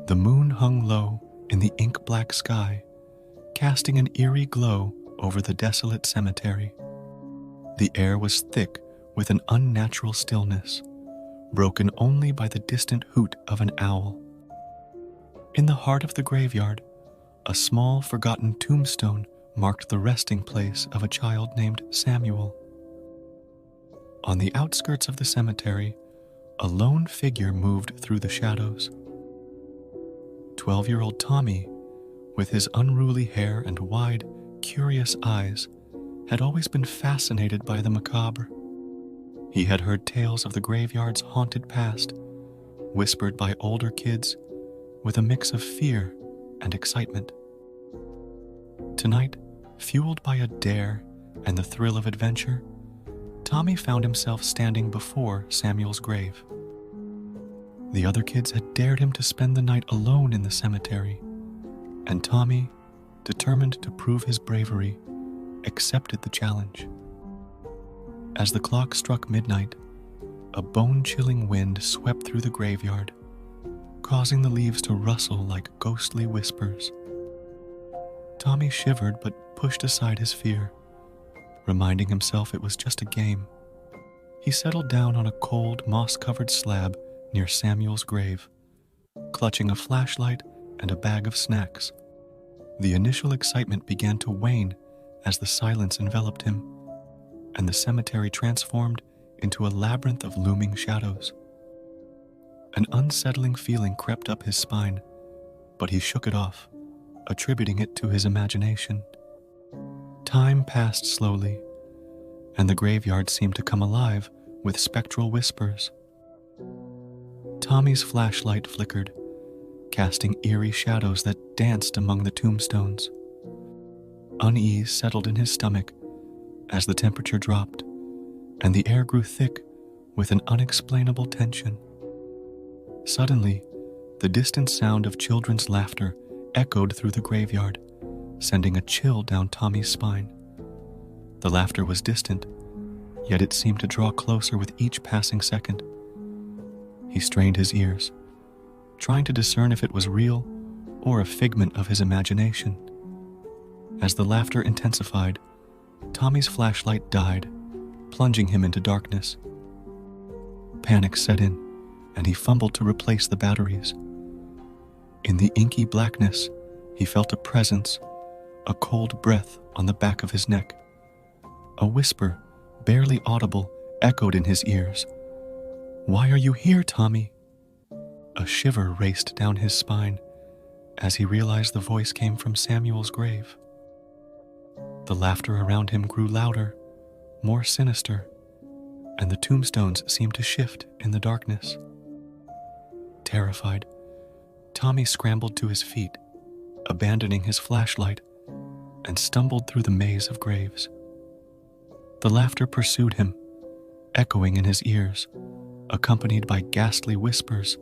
The moon hung low in the ink-black sky, casting an eerie glow over the desolate cemetery. The air was thick with an unnatural stillness, broken only by the distant hoot of an owl. In the heart of the graveyard, a small forgotten tombstone marked the resting place of a child named Samuel. On the outskirts of the cemetery, a lone figure moved through the shadows. 12-year-old Tommy, with his unruly hair and wide, curious eyes, had always been fascinated by the macabre. He had heard tales of the graveyard's haunted past, whispered by older kids with a mix of fear and excitement. Tonight, fueled by a dare and the thrill of adventure, Tommy found himself standing before Samuel's grave. The other kids had dared him to spend the night alone in the cemetery, and Tommy, determined to prove his bravery, accepted the challenge. As the clock struck midnight, a bone-chilling wind swept through the graveyard, causing the leaves to rustle like ghostly whispers. Tommy shivered but pushed aside his fear, reminding himself it was just a game. He settled down on a cold, moss-covered slab near Samuel's grave, clutching a flashlight and a bag of snacks. The initial excitement began to wane as the silence enveloped him, and the cemetery transformed into a labyrinth of looming shadows. An unsettling feeling crept up his spine, but he shook it off, attributing it to his imagination. Time passed slowly, and the graveyard seemed to come alive with spectral whispers. Tommy's flashlight flickered, casting eerie shadows that danced among the tombstones. Unease settled in his stomach as the temperature dropped, and the air grew thick with an unexplainable tension. Suddenly, the distant sound of children's laughter echoed through the graveyard, sending a chill down Tommy's spine. The laughter was distant, yet it seemed to draw closer with each passing second. He strained his ears, trying to discern if it was real or a figment of his imagination. As the laughter intensified, Tommy's flashlight died, plunging him into darkness. Panic set in, and he fumbled to replace the batteries. In the inky blackness, he felt a presence, a cold breath on the back of his neck. A whisper, barely audible, echoed in his ears. "Why are you here, Tommy?" A shiver raced down his spine as he realized the voice came from Samuel's grave. The laughter around him grew louder, more sinister, and the tombstones seemed to shift in the darkness. Terrified, Tommy scrambled to his feet, abandoning his flashlight, and stumbled through the maze of graves. The laughter pursued him, echoing in his ears, accompanied by ghastly whispers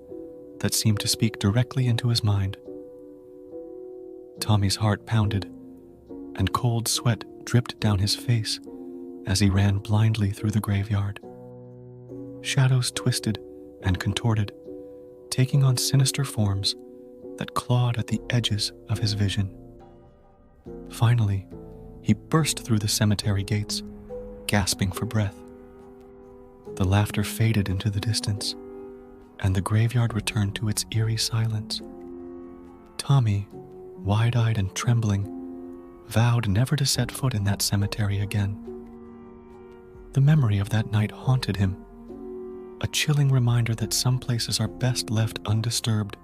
that seemed to speak directly into his mind. Tommy's heart pounded, and cold sweat dripped down his face as he ran blindly through the graveyard. Shadows twisted and contorted, taking on sinister forms that clawed at the edges of his vision. Finally, he burst through the cemetery gates, gasping for breath. The laughter faded into the distance, and the graveyard returned to its eerie silence. Tommy, wide-eyed and trembling, vowed never to set foot in that cemetery again. The memory of that night haunted him, a chilling reminder that some places are best left undisturbed,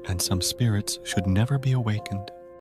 and some spirits should never be awakened.